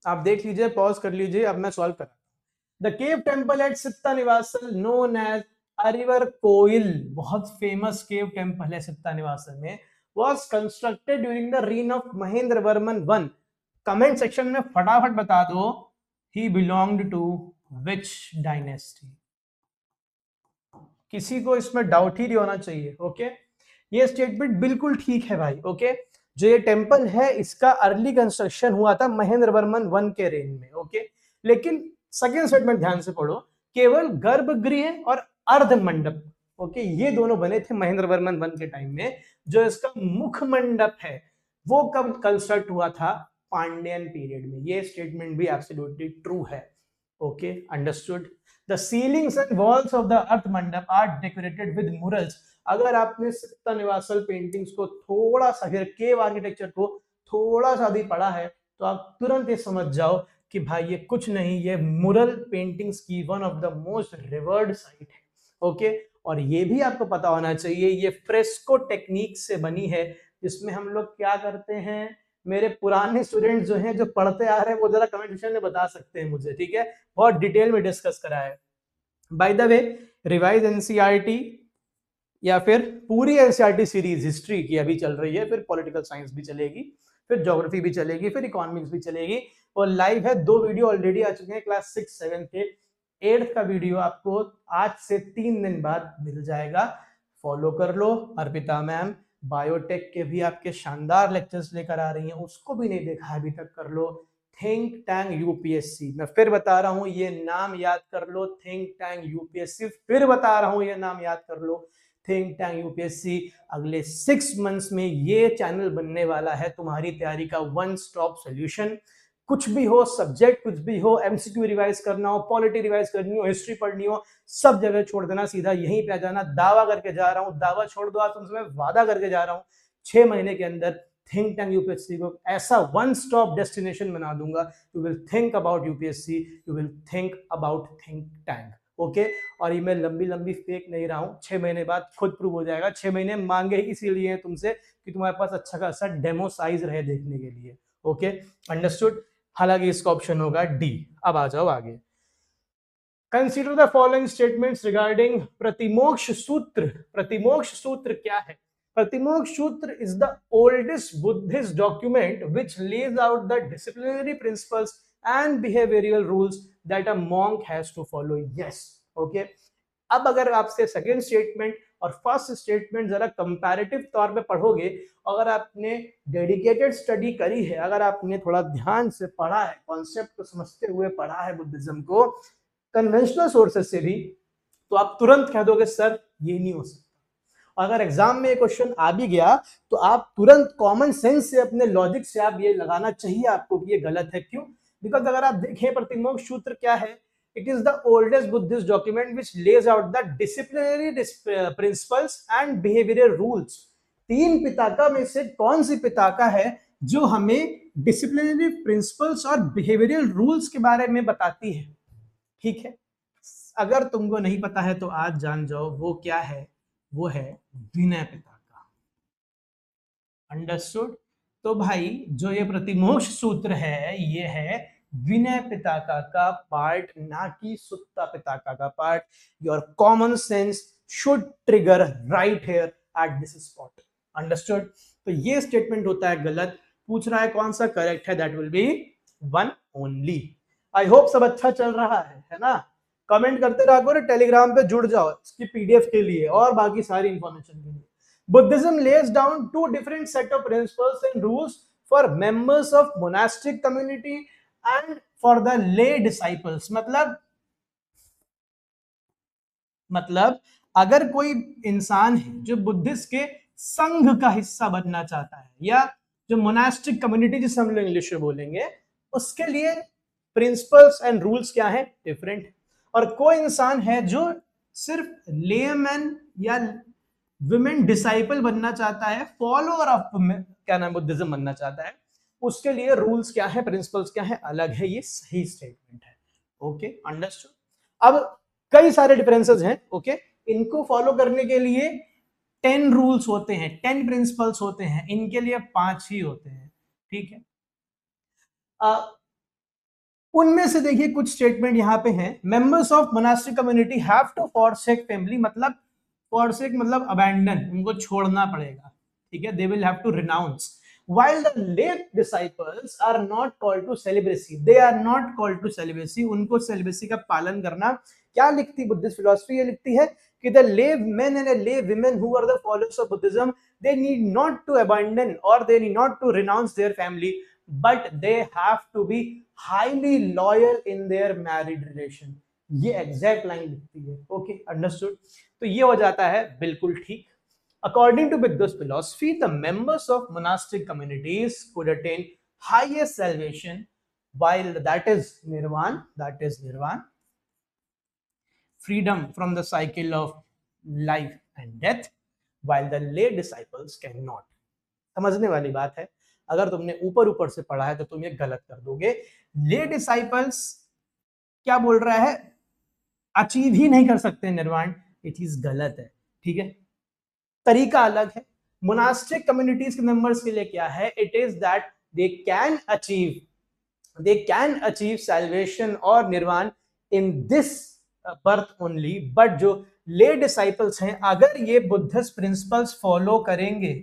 आप देख लीजिए, पॉज कर लीजिए, अब मैं सॉल्व कर रहा हूं। The cave temple at Sittanavasal known as Arivar Koil, बहुत फेमस केव टेम्पल है सित्ता निवासल में, was constructed during the reign of Mahendra Varman one. Comment section में फटाफट बता दो, he belonged to which dynasty? किसी को इसमें डाउट ही नहीं होना चाहिए। ओके, ये स्टेटमेंट बिल्कुल ठीक है भाई। ओके, जो ये टेम्पल है इसका अर्ली कंस्ट्रक्शन हुआ था महेंद्र वर्मन वन के रेन में। ओके, लेकिन सेकेंड स्टेटमेंट ध्यान से पढ़ो, केवल गर्भगृह और अर्ध मंडप, ओके, ये दोनों बने थे महेंद्र वर्मन वन के टाइम में। जो इसका मुख मंडप है वो कब कंस्ट्रक्ट हुआ था? पांड्यन पीरियड में। ये स्टेटमेंट भी एब्सोल्युटली ट्रू है। Okay, understood. The ceilings and walls of the अर्थ मंडप are decorated with murals। अगर आपने सित्ता निवासल पेंटिंग्स को थोड़ा सा, केव आर्किटेक्चर को थोड़ा सा भी पढ़ा है तो आप तुरंत ये समझ जाओ कि भाई ये कुछ नहीं, ये मुरल पेंटिंग्स की one of the most revered site है। ओके, और ये भी आपको पता होना चाहिए ये फ्रेस्को टेक्निक से बनी है, जिसमें हम लोग क्या करते हैं, मेरे पुराने स्टूडेंट जो हैं, जो पढ़ते आ रहे हैं, वो जरा कमेंट सेक्शन में बता सकते हैं मुझे, ठीक है, बहुत डिटेल में डिस्कस करा है। By the way, revise NCERT या फिर पूरी एनसीईआरटी सीरीज हिस्ट्री की अभी चल रही है, फिर पॉलिटिकल साइंस भी चलेगी, फिर ज्योग्राफी भी चलेगी, फिर इकोनॉमिक्स भी चलेगी, और लाइव है, 2 वीडियो ऑलरेडी आ चुके हैं क्लास 6, 7 के। 8th का वीडियो आपको आज से 3 दिन बाद मिल जाएगा, फॉलो कर लो। अर्पिता मैम बायोटेक के भी आपके शानदार लेक्चर्स लेकर आ रही हैं, उसको भी नहीं देखा अभी तक, कर लो। थिंक टैंक यूपीएससी, मैं फिर बता रहा हूं ये नाम याद कर लो, थिंक टैंक यूपीएससी, फिर बता रहा हूं ये नाम याद कर लो, थिंक टैंक यूपीएससी। अगले 6 मंथ्स में ये चैनल बनने वाला है तुम्हारी तैयारी का वन स्टॉप सॉल्यूशन। कुछ भी हो, सब्जेक्ट कुछ भी हो, एमसीक्यू रिवाइज करना हो, पॉलिटी रिवाइज करनी हो, हिस्ट्री पढ़नी हो, सब जगह छोड़ देना, सीधा यहीं पे आ जाना। दावा करके जा रहा हूं, दावा छोड़ दो, आज तुमसे मैं वादा करके जा रहा हूं, 6 महीने के अंदर थिंक टैंक यूपीएससी को ऐसा वन स्टॉप डेस्टिनेशन बना दूंगा। You will think about UPSC, you will think about think tank. Okay, और ये मैं लंबी लंबी फेक नहीं रहा हूं, 6 महीने बाद खुद प्रूव हो जाएगा। 6 महीने मांगे इसीलिए हैं तुमसे कि तुम्हारे पास अच्छा खासा डेमो साइज रहे देखने के लिए। Okay, understood. हालांकि इसका ऑप्शन होगा डी। अब आ जाओ आगे। Consider the following statements regarding Pratimoksha Sutra. Pratimoksha सूत्र क्या है? प्रतिमोक्ष सूत्र is the oldest Buddhist document which lays out the disciplinary principles and behavioral rules that a monk has to follow. Yes, okay. अब अगर आपसे सेकेंड स्टेटमेंट और फर्स्ट स्टेटमेंट जरा comparative तौर पे पढ़ोगे, अगर आपने डेडिकेटेड स्टडी करी है, अगर आपने थोड़ा ध्यान से पढ़ा है, कॉन्सेप्ट को समझते हुए पढ़ा है बुद्धिज्म को कन्वेंशनल सोर्सेज से भी, तो आप तुरंत कह दोगे सर ये नहीं हो सकता। अगर एग्जाम में ये क्वेश्चन आ भी गया तो आप तुरंत कॉमन सेंस से, अपने लॉजिक से आप ये लगाना चाहिए आपको कि ये गलत है। क्यों? बिकॉज अगर आप देखें प्रतिमोक्ष सूत्र क्या है, it is the oldest Buddhist document which lays out the disciplinary principles and behavioral rules। 3 पिताका में से कौन सी पिताका है जो हमें डिसिप्लिनरी प्रिंसिपल्स और बिहेवियरल रूल्स के बारे में बताती है? ठीक है, अगर तुमको नहीं पता है तो आज जान जाओ वो क्या है, वो है विनय पिताका। अंडरस्टूड? तो भाई जो ये प्रतिमोक्ष सूत्र है ये है विनय पिताका का पार्ट, ना कि सुत्ता पिताका का part. Your common sense should trigger right here at this spot. Understood? तो ये स्टेटमेंट होता है गलत। पूछ रहा है कौन सा करेक्ट है, that will be 1 only. I hope सब अच्छा चल रहा है ना? कमेंट करते रहो, टेलीग्राम पे जुड़ जाओ इसकी पीडीएफ के लिए और बाकी सारी इंफॉर्मेशन के लिए। Buddhism lays down 2 different set of principles and rules for members of monastic community and for the lay disciples। मतलब अगर कोई इंसान है जो बुद्धिस्ट के संघ का हिस्सा बनना चाहता है, या जो मोनास्टिक कम्युनिटी जिसे हम लोग इंग्लिश में बोलेंगे, उसके लिए प्रिंसिपल्स एंड रूल्स क्या है? डिफरेंट। और कोई इंसान है जो सिर्फ लेमैन या विमेन डिसाइपल बनना चाहता है, फॉलोअर ऑफ क्या नाम बुद्धिज्म बनना चाहता है, उसके लिए रूल्स क्या है, प्रिंसिपल्स क्या है, अलग है। ये सही स्टेटमेंट है। Okay, understood. अब कई सारे डिफरेंसेस हैं, ओके। इनको फॉलो करने के लिए 10 रूल्स होते हैं, 10 प्रिंसिपल्स होते हैं, इनके लिए 5 ही होते हैं, ठीक है। उनमें से देखिए कुछ स्टेटमेंट यहां पे हैं। Members of monastic community have to forsake family, मतलब फॉरसेक मतलब अबैंडन, उनको छोड़ना पड़ेगा, ठीक है। They will have to renounce. while the lay disciples are not called to celibacy, they are not called to celibacy, उनको celibacy का पालन करना, क्या लिखती बुद्धिस्ट फिलॉसफी, ये लिखती है कि the lay men and lay women who are the followers of Buddhism, they need not to abandon or they need not to renounce their family, but they have to be highly loyal in their married relation। ये exact line लिखती है, okay, understood. तो ये हो जाता है बिल्कुल ठीक। According to Buddhist philosophy, the members of monastic communities could attain highest salvation, while that is nirvana, freedom from the cycle of life and death, while the lay disciples cannot। समझने वाली बात है, अगर तुमने ऊपर ऊपर से पढ़ा है तो तुम ये गलत कर दोगे। ले डिसाइपल्स क्या बोल रहा है, अचीव ही नहीं कर सकते निर्वाण, ये चीज गलत है, ठीक है। तरीका अलग है। मोनास्टिक कम्युनिटीज के मेंबर्स के लिए क्या है, it is that they can achieve salvation और निर्वाण in this birth only, but जो ले डिसाइपल्स हैं, अगर ये बुद्धिस्ट प्रिंसिपल्स फॉलो करेंगे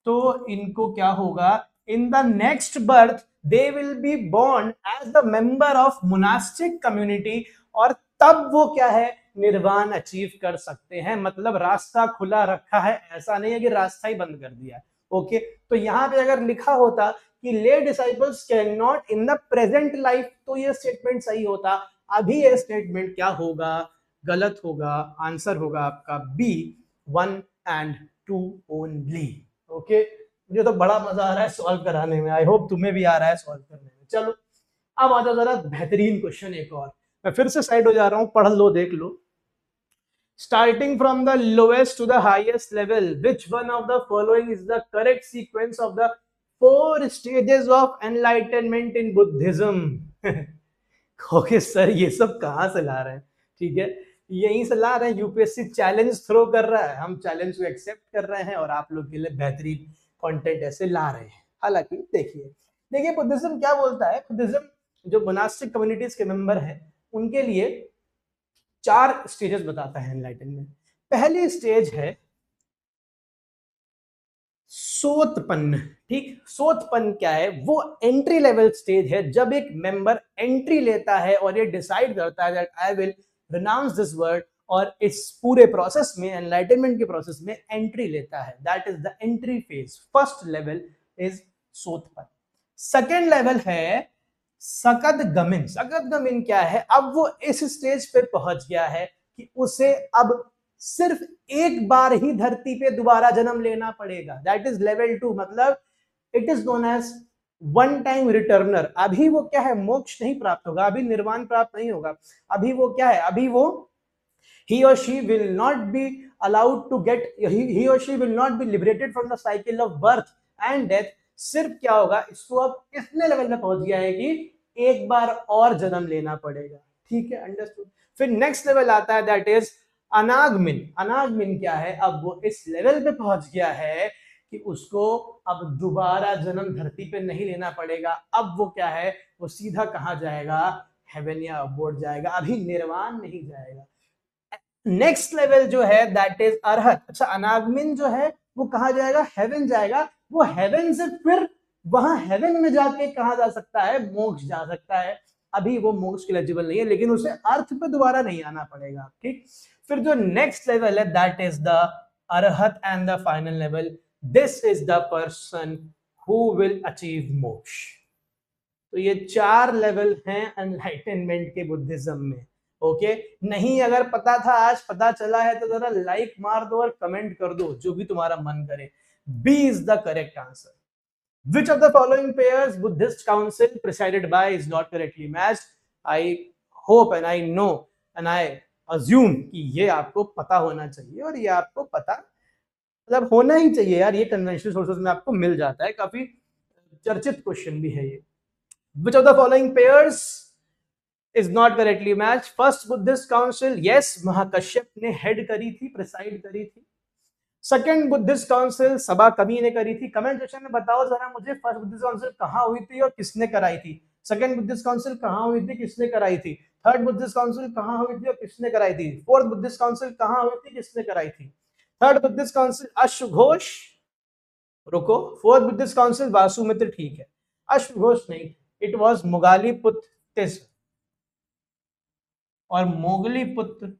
तो इनको क्या होगा, in the next birth they will be born as the member of monastic community, और तब वो क्या है, निर्वाण अचीव कर सकते हैं। मतलब रास्ता खुला रखा है, ऐसा नहीं है कि रास्ता ही बंद कर दिया, ओके। तो यहां पे अगर लिखा होता कि ले disciples can not in the present life, तो ये स्टेटमेंट सही होता। अभी ये स्टेटमेंट क्या होगा, गलत होगा। आंसर होगा आपका बी, 1 and 2 ओनली, ओके। मुझे तो बड़ा मजा आ रहा है सॉल्व कराने में, आई होप तुम्हें भी आ रहा है सॉल्व करने में। चलो अब आ जाओ जरा बेहतरीन क्वेश्चन एक और, मैं फिर से साइड हो जा रहा हूं, पढ़ लो, देख लो। Starting from the lowest to the highest level, which one of the following is the correct sequence of the 4 stages of enlightenment in Buddhism? Okay sir, ये सब कहां से ला रहे हैं, ठीक है, यहीं से ला रहे हैं। यूपीएससी चैलेंज थ्रो कर रहा है, हम चैलेंज को एक्सेप्ट कर रहे हैं और आप लोग के लिए बेहतरीन कंटेंट ऐसे ला रहे हैं। हालांकि देखिए बुद्धिज्म क्या बोलता है। बुद्धिज्म जो मोनास्टिक कम्युनिटीज के मेंबर हैं उनके लिए 4 स्टेजेस बताता है एनलाइटनमेंट। पहली स्टेज है सोतपन्न, ठीक। सोतपन्न क्या है, वो एंट्री लेवल स्टेज है, जब एक मेंबर एंट्री लेता है और ये डिसाइड करता है that I will renounce this word, और इस पूरे प्रोसेस में, एनलाइटनमेंट के प्रोसेस में एंट्री लेता है, that is the entry phase. First level is Sotapanna. Second level है सकदगमन। सकदगमन क्या है, अब वो इस स्टेज पे पहुंच गया है कि उसे अब सिर्फ एक बार ही धरती पे दोबारा जन्म लेना पड़ेगा, दैट इज लेवल 2। मतलब it is known as one time returner. अभी वो क्या है, मोक्ष नहीं प्राप्त होगा, अभी निर्वाण प्राप्त नहीं होगा। अभी वो क्या है, अभी वो he or she will not be allowed to get, he or she will not be liberated from the cycle of birth and death। सिर्फ क्या होगा, इसको अब इतने लेवल में पहुंच गया है कि एक बार और जन्म लेना पड़ेगा, ठीक है, अंडरस्टूड। फिर नेक्स्ट लेवल आता है दैट इज अनागमन। अनागमन क्या है, अब वो इस लेवल पे पहुंच गया है कि उसको अब दोबारा जन्म धरती पे नहीं लेना पड़ेगा। अब वो क्या है, वो सीधा कहां जाएगा, हेवन या अबोर्ड जाएगा, अभी निर्वाण नहीं जाएगा। नेक्स्ट लेवल जो है दैट इज अरहत। अच्छा, अनागमन जो है वो कहां जाएगा, हेवन जाएगा। वो हेवन से फिर वहां हेवन में जाके कहा जा सकता है, मोक्ष जा सकता है। अभी वो मोक्ष के एलिजिबल नहीं है, लेकिन उसे अर्थ पे दोबारा नहीं आना पड़ेगा, ठीक। फिर जो नेक्स्ट लेवल है that is the arhat and the final level, this is the person who will achieve moksha. तो ये 4 लेवल हैं एनलाइटनमेंट के बुद्धिज्म में, ओके। नहीं अगर पता था, आज पता चला है, तो जरा लाइक मार दो और कमेंट कर दो, जो भी तुम्हारा मन करे। B is the correct answer. Which of the following pairs Buddhist council presided by is not correctly matched? I hope and I know and I assume कि ये आपको पता होना चाहिए, और ये आपको पता मतलब होना ही चाहिए यार, ये कन्वेंशनल सोर्सेज में आपको मिल जाता है, काफी चर्चित क्वेश्चन भी है ये। Which of the following pairs is not correctly match. First Buddhist council, yes, Mahakashyapa ने हेड करी थी, प्रिसाइड करी थी। सेकंड बुद्धिस्ट काउंसिल सबा कवि ने करी थी। कमेंट सेक्शन में बताओ जरा मुझे, फर्स्ट बुद्धिस्ट काउंसिल कहाँ हुई थी और किसने कराई थी? सेकंड बुद्धिस्ट काउंसिल कहाँ हुई थी, किसने कराई थी? थर्ड बुद्धिस्ट काउंसिल कहाँ हुई थी और किसने कराई थी? फोर्थ बुद्धिस्ट काउंसिल कहाँ हुई थी, किसने कराई थी? थर्ड बुद्धिस्ट काउंसिल अश्वघोष, रुको, फोर्थ बुद्धिस्ट काउंसिल वासुमित्र, ठीक है, अश्वघोष नहीं, इट वाज मोगालीपुत्र तिस्र और Moggaliputra,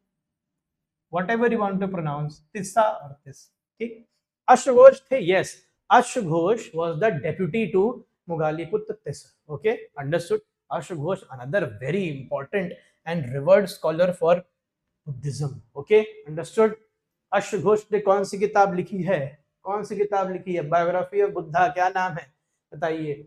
whatever you want to pronounce, Tissa और तिस, ठीक। अश्वघोष थे, yes, अश्वघोष was the deputy to मोगालीपुत्र तिस्र, okay, understood। अश्वघोष another very important and revered scholar for Buddhism, okay, understood। अश्वघोष ने कौन सी किताब लिखी है, कौन सी किताब लिखी है? बायोग्राफी ऑफ बुद्धा, क्या नाम है बताइए।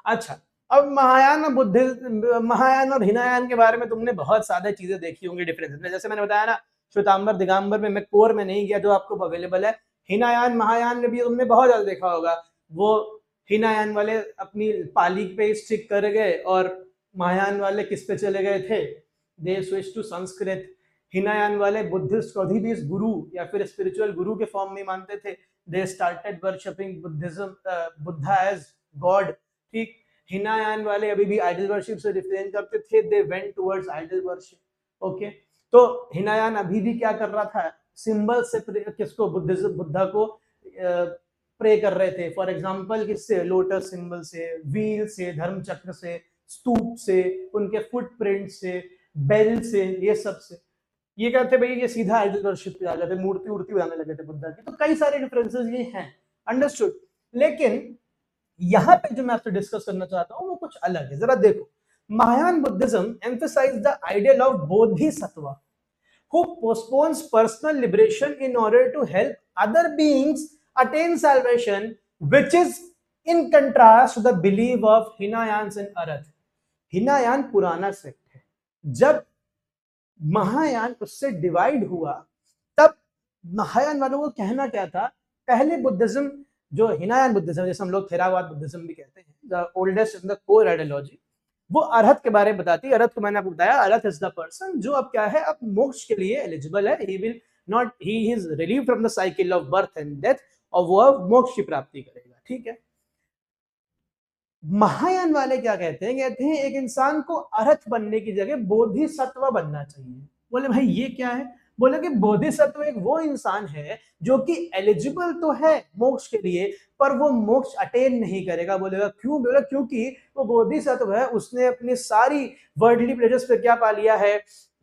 अच्छा, अब महायान बुद्धिज्म, महायान और हिनायान के बारे में तुमने बहुत सारी चीजें देखी होंगी डिफरेंस में, जैसे मैंने बताया ना, श्वेतांबर दिगंबर में मैं कोर में नहीं गया, जो आपको अवेलेबल है। हिनायान महायान में भी तुमने बहुत ज्यादा देखा होगा। वो हिनायान वाले अपनी पाली पे स्टिक कर गए और महायान वाले किस पे चले गए थे? They switch to Sanskrit. Hinayana वाले बुद्धिस्ट को भी इस गुरु या फिर स्पिरिचुअल गुरु के फॉर्म में मानते थे। They started worshipping Buddhism, Buddha as God, ठीक। हिनायान वाले अभी भी आइडल वर्शिप से रिफ्रेन करते थे, they went towards idol worship, okay. तो हिनायान अभी भी क्या कर रहा था? सिंबल से किसको? बुद्धिज्म, बुद्धा को प्रे कर रहे थे। फॉर एग्जांपल किससे? लोटस सिंबल से, व्हील से, धर्म चक्र से, स्तूप से, उनके फुटप्रिंट से, बेल से, ये सब से। ये कहते भाई ये सीधा आइडल वर्शिप पे आ जाते, मूर्ति उर्ति बनाने लगे थे बुद्धा की। तो कई सारे डिफरेंसेस ये हैं, अंडरस्टूड। लेकिन यहाँ पे जो मैं आपसे डिस्कस करना चाहता हूँ वो कुछ अलग है। जरा देखो, Mahayana Buddhism emphasize the ideal of bodhisattva who postpones personal liberation in order to help other beings attain salvation, which is in contrast to the belief of Hinayans and Arath। Hinayana पुराना सेक्ट है, जब महायान उससे डिवाइड हुआ तब महायान वालों को कहना क्या था? पहले बुद्धिज्म, जो हिनायान बुद्धिज्म, जैसे हम लोग थेरावाद बुद्धिज्म भी कहते हैं, the oldest in the core ideology, वो अरहत के बारे में बताती है। अरहत को मैंने आपको बताया, अरहत इज द पर्सन जो अब क्या है, अब मोक्ष के लिए एलिजिबल है। He will not, he is relieve from the cycle of birth and death, और वो अब मोक्ष की प्राप्ति करेगा, ठीक है। महायान वाले क्या कहते हैं? कहते हैं एक इंसान को अरहत बनने की जगह बोधिसत्व बनना चाहिए। बोले भाई ये क्या है? बोले कि बोधिसत्व एक वो इंसान है जो कि एलिजिबल तो है मोक्ष के लिए, पर वो मोक्ष अटेन नहीं करेगा। बोलेगा क्यों? बोले क्योंकि वो बोधिसत्व है, उसने अपनी सारी वर्ल्डली प्लेजर्स पे क्या पा लिया है?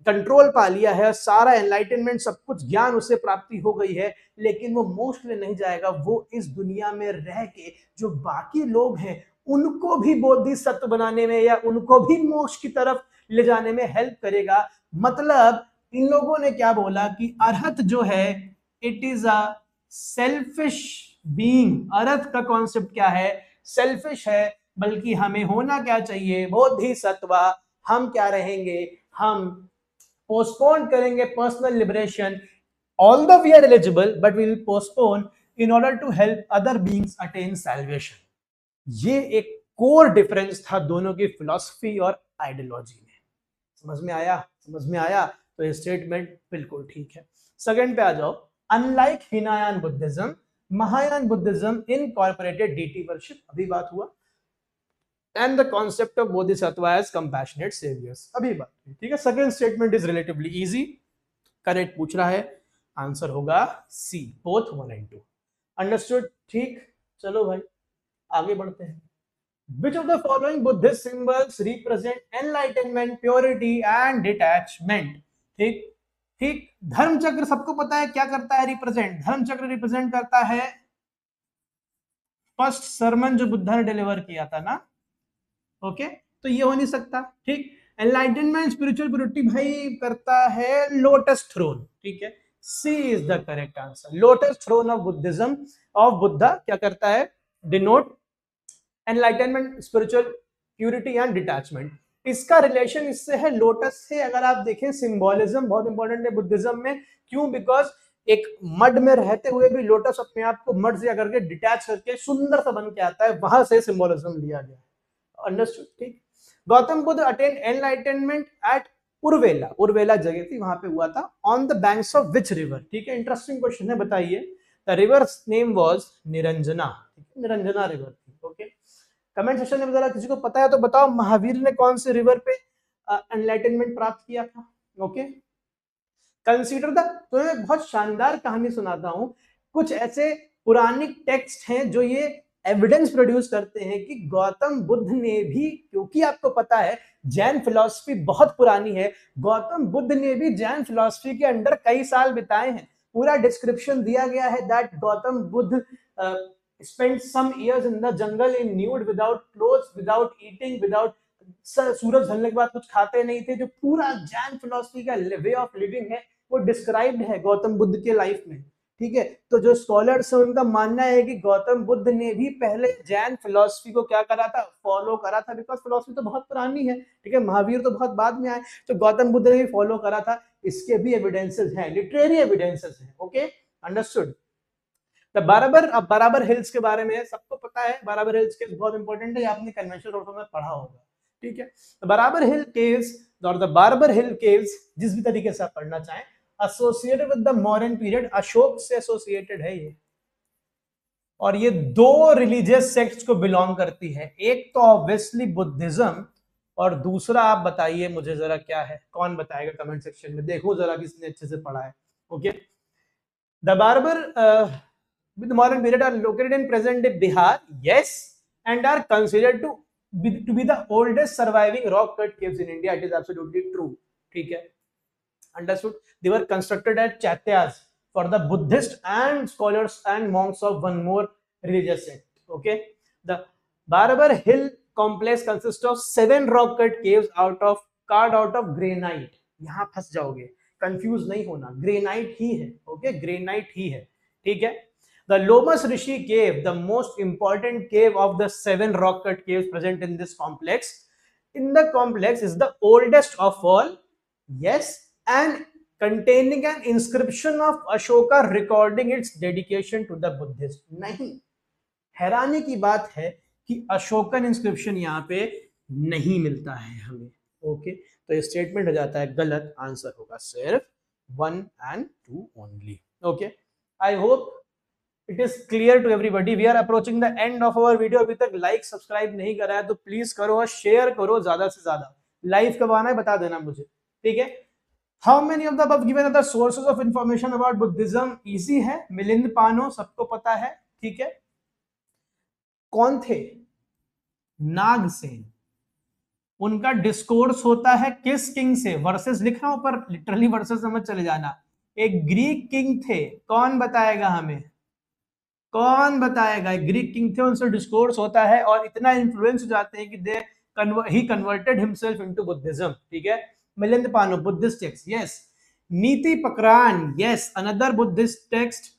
कंट्रोल पा लिया है, सारा एनलाइटनमेंट, सब कुछ ज्ञान उसे प्राप्ति हो गई है, लेकिन वो मोक्ष में नहीं जाएगा। वो इस दुनिया में रह के जो बाकी लोग हैं उनको भी बोधिसत्व बनाने में या उनको भी मोक्ष की तरफ ले जाने में हेल्प करेगा। मतलब इन लोगों ने क्या बोला कि अरहत जो है it is a selfish being. अरहत का कॉन्सेप्ट क्या है? सेल्फिश है। बल्कि हमें होना क्या चाहिए? बोधिसत्व। हम क्या रहेंगे? हम पोस्टपोन करेंगे personal liberation, although we are eligible but we will postpone in order to help other beings attain salvation। ये एक कोर डिफरेंस था दोनों की फिलॉसफी और आइडियोलॉजी में। समझ में आया? समझ में आया? तो ये स्टेटमेंट बिल्कुल ठीक है। सेकंड पे आ जाओ। Unlike Hinayana Buddhism, Mahayana Buddhism incorporated deity worship, अभी बात हुआ, and the concept of bodhisattva as compassionate saviours, अभी बात हुई, ठीक है। Second statement is relatively easy, correct पूछ रहा है, आंसर होगा सी, बोथ 1 and 2। अंडरस्टूड? ठीक, चलो भाई आगे बढ़ते हैं। Which of the following Buddhist symbols represent enlightenment, purity and detachment? ठीक ठीक। धर्म चक्र सबको पता है क्या करता है रिप्रेजेंट? धर्म चक्र रिप्रेजेंट करता है फर्स्ट सरमन जो बुद्धा ने डिलीवर किया था ना, ओके। तो ये हो नहीं सकता, ठीक। एनलाइटनमेंट, स्पिरिचुअल प्योरिटी भाई करता है लोटस थ्रोन, ठीक है। C is the correct answer. Lotus throne of Buddhism, of Buddha क्या करता है? Denote enlightenment, spiritual purity and detachment. इसका रिलेशन इससे है, लोटस से। अगर आप देखें सिंबोलिज्म बहुत इंपॉर्टेंट है बुद्धिज्म में। क्यों? बिकॉज एक मड में रहते हुए भी लोटस अपने आप को मड से करके डिटैच करके सुंदर सा बन के आता है, वहां से सिंबोलिज्म लिया गया है। अंडरस्टूड? ठीक। Gautam Buddha attain enlightenment at Uruvela, Uruvela जगह थी, वहां पे हुआ था। On the banks of which river, ठीक है, इंटरेस्टिंग क्वेश्चन है, बताइए। The river name was Niranjana, Niranjana river थी। ओके, कमेंट सेक्शन में जरा किसी को पता है तो बताओ, महावीर ने कौन से रिवर पे एनलाइटनमेंट प्राप्त किया था। ओके, कंसीडर द, तो मैं बहुत शानदार कहानी सुनाता हूं। कुछ ऐसे पुरानिक टेक्स्ट हैं जो ये एविडेंस प्रोड्यूस करते हैं कि गौतम बुद्ध ने भी, क्योंकि आपको पता है जैन फिलॉसफी बहुत पुरानी है, गौतम बुद्ध ने भी जैन फिलॉसफी के अंडर कई साल बिताए हैं। पूरा डिस्क्रिप्शन दिया गया है that Gautam Buddha spent some years in the jungle in nude, without clothes, without eating, without, सूरज ढलने के बाद कुछ खाते नहीं थे। जो पूरा जैन फिलॉसफी का वे ऑफ लिविंग है वो डिस्क्राइब्ड है गौतम बुद्ध के लाइफ में, ठीक है। तो जो स्कॉलर्स हैं उनका मानना है कि गौतम बुद्ध ने भी पहले जैन फिलॉसफी को क्या करा था, फॉलो करा था, बिकॉज फिलॉसफी तो बहुत पुरानी है, ठीक है, महावीर तो बहुत बाद में आए, तो गौतम बुद्ध ने भी फॉलो करा था। इसके भी एविडेंसेस हैं, लिटरेरी एविडेंसेस हैं। Okay, understood. अब बराबर हिल्स के बारे में सबको पता है, बराबर हिल्स केव्स बहुत इंपॉर्टेंट है, आपने कन्वेंशनल ऑर्थो में पढ़ा होगा, ठीक है। तो बराबर हिल केव्स और द बारबर हिल केव्स, जिस भी तरीके से आप पढ़ना चाहें, associated with the modern period, Ashok से एसोसिएटेड है ये, और ये दो रिलीजियस सेक्ट्स को बिलोंग करती है। एक तो ऑब्वियसली बुद्धिज्म, और दूसरा आप बताइए मुझे जरा क्या है, कौन बताएगा कमेंट सेक्शन में, देखो जरा किसने अच्छे से पढ़ा है। Okay, the barber with modern period are located in present day Bihar, yes, and are considered to be the oldest surviving rock cut caves in India. It is absolutely true. ठीक है, understood. They were constructed at Chaityas for the Buddhist and scholars and monks of one more religious sect. Okay, the Barabar Hill complex consists of 7 rock cut caves carved out of granite. यहाँ फंस जाओगे, confuse नहीं होना, granite ही है। Okay, granite ही है, ठीक है। The Lomas Rishi cave, the most important cave of the 7 rock cut caves present in this complex. In the complex is the oldest of all, yes, and containing an inscription of Ashoka recording its dedication to the Buddhist. नहीं, हैरानी की बात है कि Ashokan inscription यहाँ पे नहीं मिलता है हमें। ओके, तो ये स्टेटमेंट हो जाता है गलत, आंसर होगा सिर्फ 1 and 2 only. Okay, I hope it is clear to everybody. We are approaching the end of our video. अभी तक लाइक सब्सक्राइब नहीं करा है तो प्लीज करो और शेयर करो ज्यादा से ज्यादा। लाइव कब आना है बता देना मुझे, ठीक है। How many of the above given are the sources of information about Buddhism? Easy है, मिलिंद पानो सबको पता है, ठीक है। कौन थे? नागसेन। उनका डिस्कोर्स होता है किस किंग से? वर्सेस लिख रहा हूं पर लिटरली वर्सेस समझ चले जाना। एक ग्रीक किंग थे, कौन बताएगा हमें, कौन बताएगा? ग्रीक किंग थे, उनसे डिस्कोर्स होता है और इतना इन्फ्लुएंस हो जाते हैं कि he converted himself into Buddhism, ठीक है। मिलिंद पानो, Buddhist text, yes. Netti Pakarana, yes, another Buddhist text,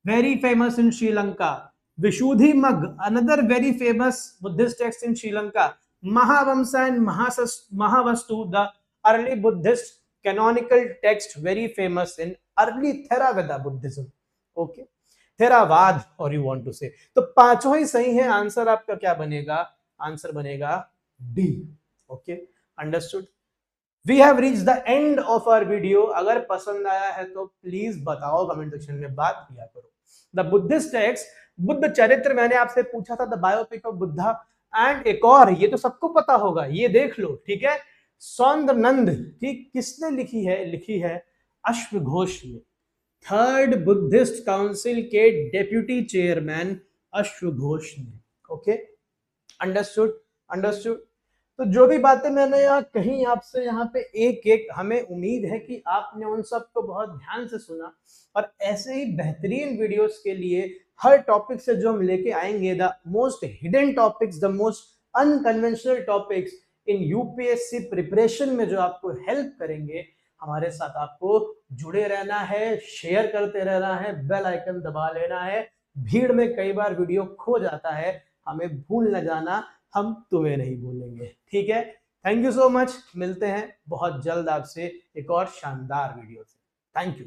very famous in Sri Lanka. Visuddhi Magga, another very famous Buddhist text in Sri Lanka. Mahavamsa and Mahavastu, the early Buddhist canonical text, very famous in early Theravada Buddhism. Okay, Theravada और you want to से, तो पांचों ही सही है। Answer आपका क्या बनेगा? Answer बनेगा D. Okay, understood. We have reached the end of our video. अगर पसंद आया है तो प्लीज बताओ कमेंट सेक्शन में, बात किया करो। द बुद्धिस्ट टेक्स्ट, बुद्ध चरित्र मैंने आपसे पूछा था, the biopic of Buddha, and एक और, ये तो सबको पता होगा, ये देख लो, ठीक है, सौंदरनंद, ठीक, किसने लिखी है? लिखी है अश्वघोष ने। थर्ड बुद्धिस्ट काउंसिल के डेप्यूटी चेयरमैन अश्वघोष ने। Okay, understood, understood. तो जो भी बातें मैंने यहाँ कही आपसे, यहाँ पे एक एक, हमें उम्मीद है कि आपने उन सब को बहुत ध्यान से सुना, और ऐसे ही बेहतरीन वीडियोस के लिए हर टॉपिक से जो हम लेके आएंगे, the most hidden topics, the most unconventional topics in UPSC preparation में जो आपको हेल्प करेंगे, हमारे साथ आपको जुड़े रहना है, शेयर करते रहना है, बेल आइकन दबा लेना है। भीड़ में कई बार वीडियो खो जाता है, हमें भूल न जाना, हम तुम्हें नहीं भूलेंगे, ठीक है। थैंक यू सो मच, मिलते हैं बहुत जल्द आपसे एक और शानदार वीडियो से। Thank you.